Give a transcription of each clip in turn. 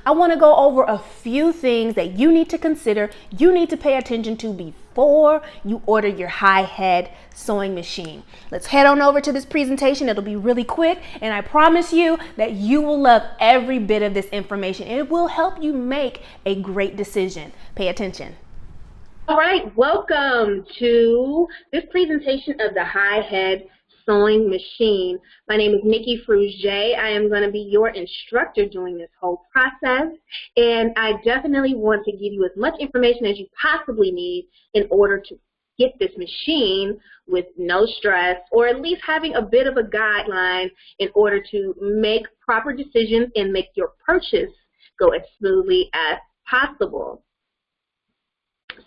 I want to go over a few things that you need to consider, you need to pay attention to before you order your high head sewing machine. Let's head on over to this presentation. It'll be really quick, and I promise you that you will love every bit of this information. It will help you make a great decision. Pay attention. All right, welcome to this presentation of the high head sewing machine. My name is Nikki Frugier. I am going to be your instructor during this whole process, and I definitely want to give you as much information as you possibly need in order to get this machine with no stress, or at least having a bit of a guideline in order to make proper decisions and make your purchase go as smoothly as possible.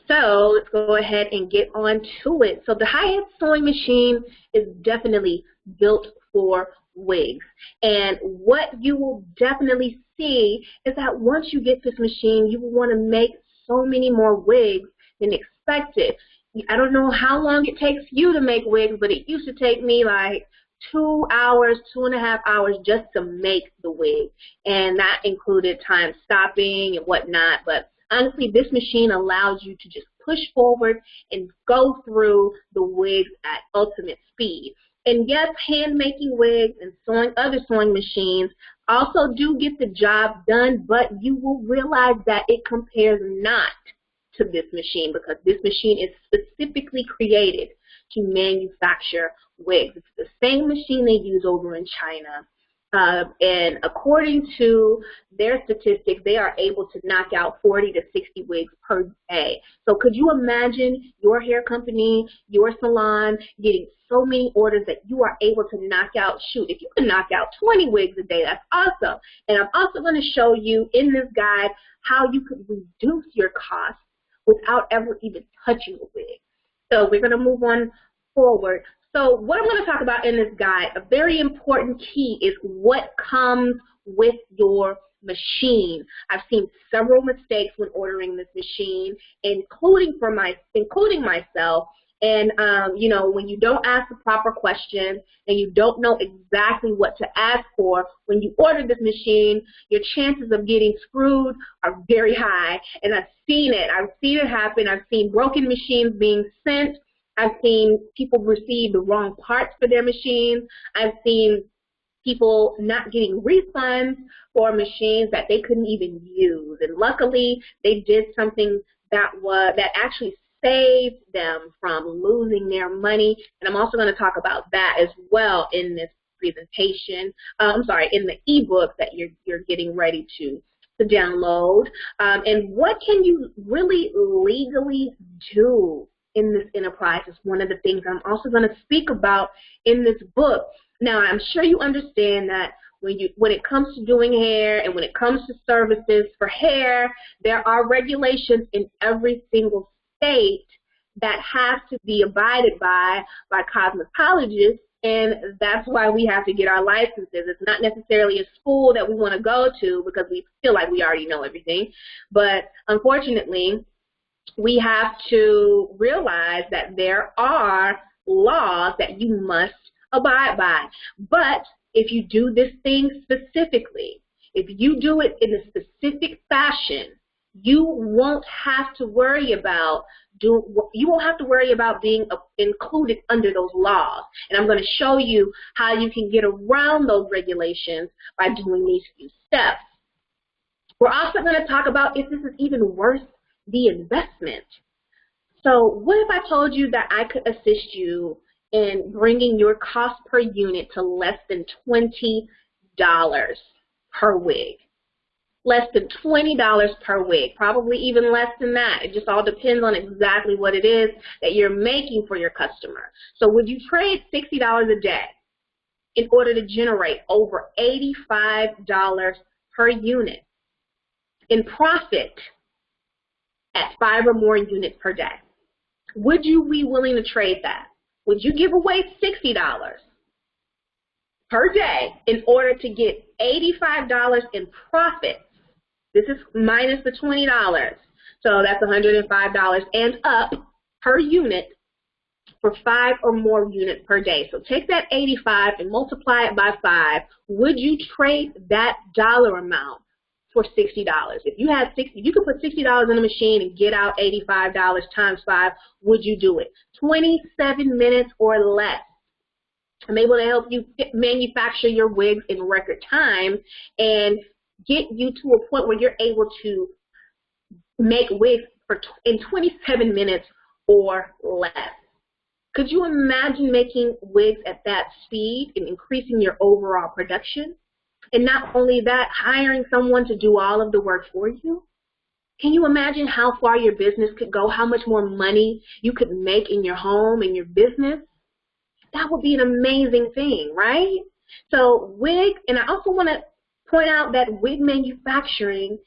So let's go ahead and get on to it. So the high head sewing machine is definitely built for wigs. And what you will definitely see is that once you get this machine, you will want to make so many more wigs than expected. I don't know how long it takes you to make wigs, but it used to take me like 2 hours, 2.5 hours just to make the wig. And that included time stopping and whatnot. But honestly, this machine allows you to just push forward and go through the wigs at ultimate speed. And yes, hand-making wigs and other sewing machines also do get the job done, but you will realize that it compares not to this machine, because this machine is specifically created to manufacture wigs. It's the same machine they use over in China. And according to their statistics, they are able to knock out 40 to 60 wigs per day. So could you imagine your hair company, your salon, getting so many orders that you are able to knock out, if you can knock out 20 wigs a day, that's awesome. And I'm also going to show you in this guide how you could reduce your costs without ever even touching a wig. So we're going to move on forward. So what I'm going to talk about in this guide, a very important key, is what comes with your machine. I've seen several mistakes when ordering this machine, including myself. And you know, when you don't ask the proper questions and you don't know exactly what to ask for when you order this machine, your chances of getting screwed are very high. And I've seen it. I've seen it happen. I've seen broken machines being sent. I've seen people receive the wrong parts for their machines. I've seen people not getting refunds for machines that they couldn't even use. And luckily, they did something that actually saved them from losing their money. And I'm also going to talk about that as well in this presentation. In the ebook that you're getting ready to download. And what can you really legally do in this enterprise is one of the things I'm also going to speak about in this book. Now, I'm sure you understand that when it comes to doing hair and when it comes to services for hair, there are regulations in every single state that have to be abided by cosmetologists, and that's why we have to get our licenses. It's not necessarily a school that we want to go to because we feel like we already know everything, but unfortunately, we have to realize that there are laws that you must abide by. But if you do this thing specifically, if you do it in a specific fashion, you won't have to worry about being included under those laws. And I'm going to show you how you can get around those regulations by doing these few steps. We're also going to talk about if this is even worth the investment. So what if I told you that I could assist you in bringing your cost per unit to less than $20 per wig? Less than $20 per wig, probably even less than that. It just all depends on exactly what it is that you're making for your customer. So would you trade $60 a day in order to generate over $85 per unit in profit at 5 or more units per day? Would you be willing to trade that? Would you give away $60 per day in order to get $85 in profit? This is minus the $20. So that's $105 and up per unit for 5 or more units per day. So take that 85 and multiply it by 5. Would you trade that dollar amount for $60. If you had you could put $60 in a machine and get out $85 times 5, would you do it? 27 minutes or less. I'm able to help you manufacture your wigs in record time and get you to a point where you're able to make wigs in 27 minutes or less. Could you imagine making wigs at that speed and increasing your overall production? And not only that, hiring someone to do all of the work for you? Can you imagine how far your business could go, how much more money you could make in your home and your business? That would be an amazing thing, right? So wigs, and I also want to point out that wig manufacturing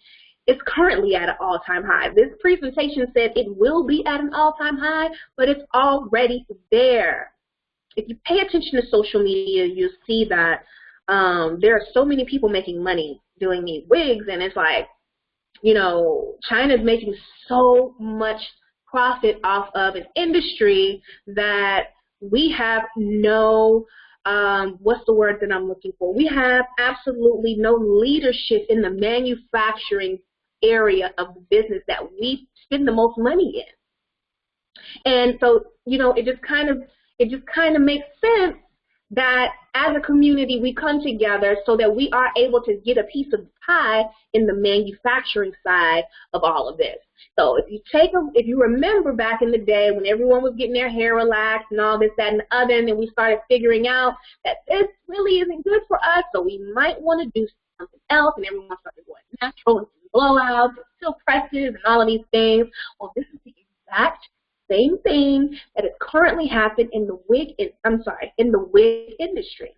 is currently at an all-time high. This presentation said it will be at an all-time high, but it's already there. If you pay attention to social media, you'll see that there are so many people making money doing these wigs, and it's like, you know, China's making so much profit off of an industry that we have no, what's the word that I'm looking for? We have absolutely no leadership in the manufacturing area of the business that we spend the most money in. And so, you know, it just kind of makes sense that as a community we come together so that we are able to get a piece of the pie in the manufacturing side of all of this. So if you remember back in the day when everyone was getting their hair relaxed and all this, that, and the other, and then we started figuring out that this really isn't good for us, so we might want to do something else, and everyone started going natural and blowouts and silk presses and all of these things. Well, this is the exact same thing that is currently happening in the wig industry.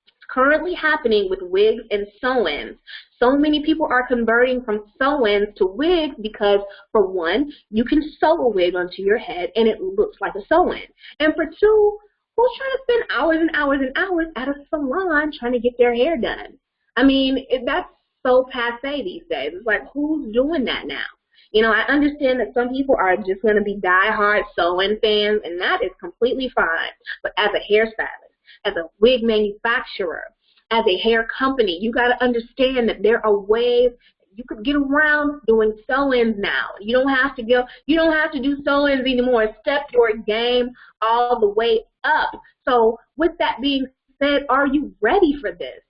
It's currently happening with wigs and sew-ins. So many people are converting from sew-ins to wigs because, for one, you can sew a wig onto your head and it looks like a sew-in. And for two, who's trying to spend hours and hours and hours at a salon trying to get their hair done? I mean, that's so passe these days. It's like, who's doing that now? You know, I understand that some people are just going to be diehard sew-in fans, and that is completely fine. But as a hairstylist, as a wig manufacturer, as a hair company, you got to understand that there are ways you could get around doing sew-ins now. You don't have to do sew-ins anymore. Step your game all the way up. So with that being said, are you ready for this?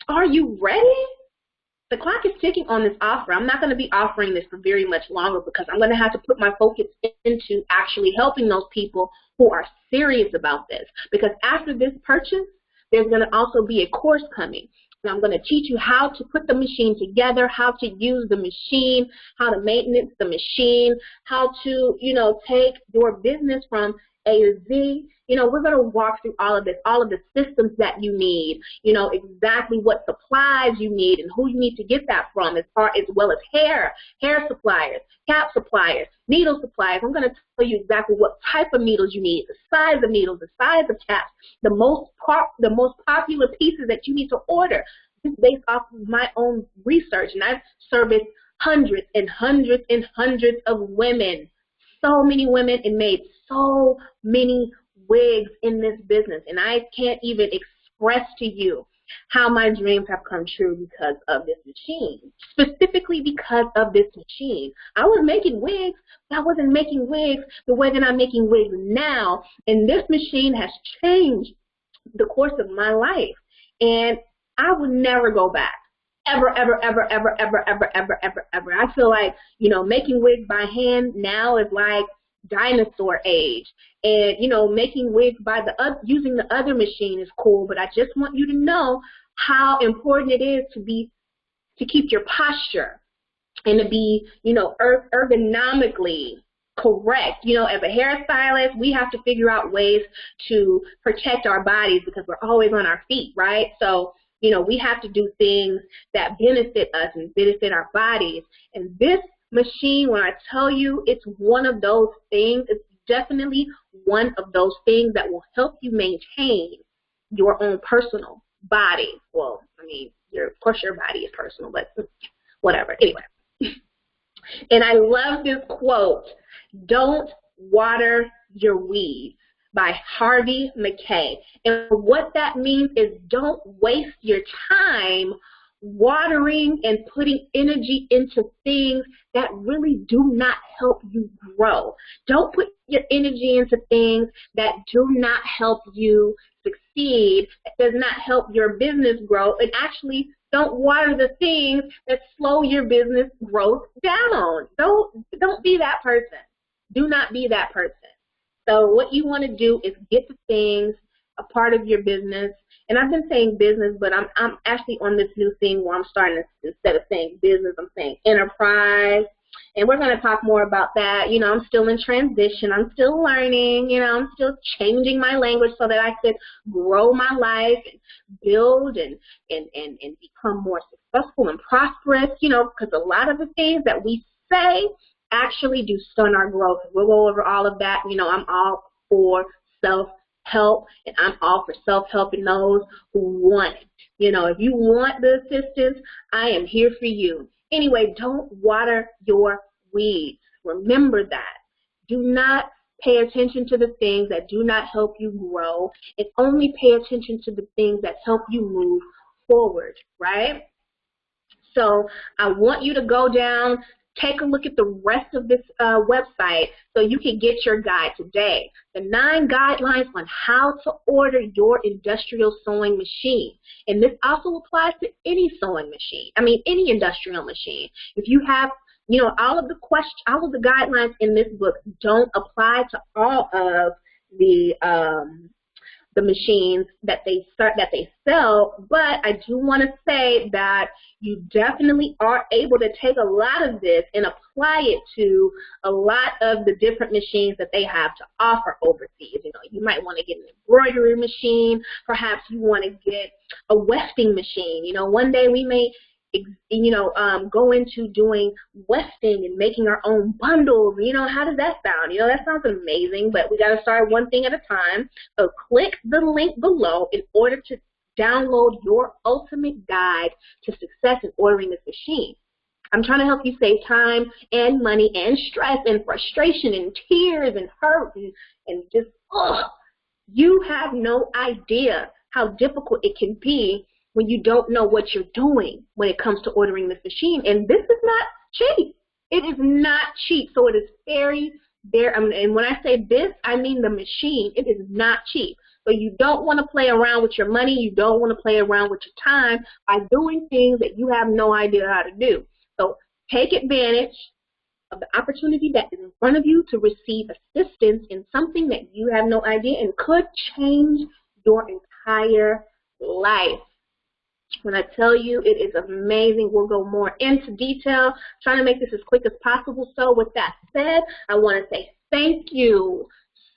Are you ready? The clock is ticking on this offer. I'm not going to be offering this for very much longer because I'm going to have to put my focus into actually helping those people who are serious about this. Because after this purchase, there's going to also be a course coming. And I'm going to teach you how to put the machine together, how to use the machine, how to maintenance the machine, how to, you know, take your business from A to Z. You know, we're going to walk through all of this, all of the systems that you need, you know, exactly what supplies you need and who you need to get that from, as well as hair suppliers, cap suppliers, needle suppliers. I'm going to tell you exactly what type of needles you need, the size of needles, the size of caps, the most popular pieces that you need to order. This is based off of my own research, and I've serviced hundreds and hundreds and hundreds of women, so many women, and made so many wigs in this business, and I can't even express to you how my dreams have come true because of this machine, specifically because of this machine. I was making wigs, but I wasn't making wigs the way that I'm making wigs now, and this machine has changed the course of my life, and I would never go back. Ever, ever, ever, ever, ever, ever, ever, ever, ever. I feel like, you know, making wigs by hand now is like dinosaur age, and you know, making wigs by using the other machine is cool, but I just want you to know how important it is to keep your posture and to be, you know, ergonomically correct. You know, as a hairstylist, we have to figure out ways to protect our bodies because we're always on our feet, right? So, you know, we have to do things that benefit us and benefit our bodies, and this machine, when I tell you it's one of those things, it's definitely one of those things that will help you maintain your own personal body. Well, I mean, of course your body is personal, but whatever. Anyway. And I love this quote, "Don't water your weeds," by Harvey Mackay. And what that means is don't waste your time watering and putting energy into things that really do not help you grow. Don't put your energy into things that do not help you succeed, that does not help your business grow, and actually don't water the things that slow your business growth down. Don't be that person. Do not be that person. So what you want to do is get the things a part of your business. And I've been saying business, but I'm actually on this new thing where I'm starting to, instead of saying business, I'm saying enterprise. And we're going to talk more about that. You know, I'm still in transition. I'm still learning. You know, I'm still changing my language so that I could grow my life and build and become more successful and prosperous, you know, because a lot of the things that we say actually do stunt our growth. We'll go over all of that. You know, I'm all for self-help, and I'm all for self-helping those who want it. You know, if you want the assistance, I am here for you. Anyway, don't water your weeds. Remember that. Do not pay attention to the things that do not help you grow, and only pay attention to the things that help you move forward, right? So I want you to go down, take a look at the rest of this website so you can get your guide today. The 9 guidelines on how to order your industrial sewing machine. And this also applies to any sewing machine. I mean, any industrial machine. If you have, you know, all of the guidelines in this book don't apply to all of the machines that they sell, but I do want to say that you definitely are able to take a lot of this and apply it to a lot of the different machines that they have to offer overseas. You know, you might want to get an embroidery machine, perhaps you want to get a wefting machine. You know, one day we may go into doing wefting and making our own bundles. You know, how does that sound? You know, that sounds amazing, but we got to start one thing at a time. So click the link below in order to download your ultimate guide to success in ordering this machine. I'm trying to help you save time and money and stress and frustration and tears and hurt and just, you have no idea how difficult it can be when you don't know what you're doing when it comes to ordering this machine. And this is not cheap. It is not cheap. So it is and when I say this, I mean the machine. It is not cheap. So you don't want to play around with your money. You don't want to play around with your time by doing things that you have no idea how to do. So take advantage of the opportunity that is in front of you to receive assistance in something that you have no idea and could change your entire life. When I tell you it is amazing, we'll go more into detail, trying to make this as quick as possible. So with that said, I want to say thank you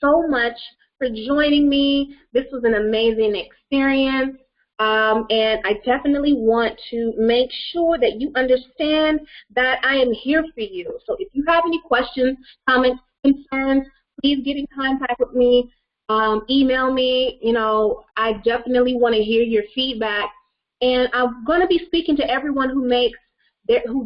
so much for joining me. This was an amazing experience, and I definitely want to make sure that you understand that I am here for you. So if you have any questions, comments, concerns, please get in contact with me. Email me. You know, I definitely want to hear your feedback. And I'm going to be speaking to everyone who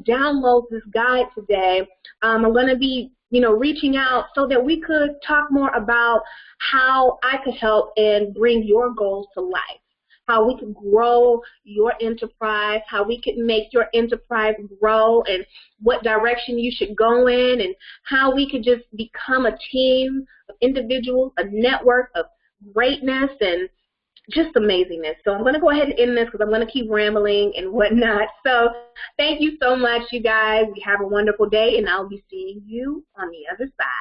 downloads this guide today. I'm going to be, reaching out so that we could talk more about how I could help and bring your goals to life, how we could grow your enterprise, how we could make your enterprise grow, and what direction you should go in, and how we could just become a team of individuals, a network of greatness, and just amazingness. So I'm going to go ahead and end this because I'm going to keep rambling and whatnot. So thank you so much, you guys. You have a wonderful day, and I'll be seeing you on the other side.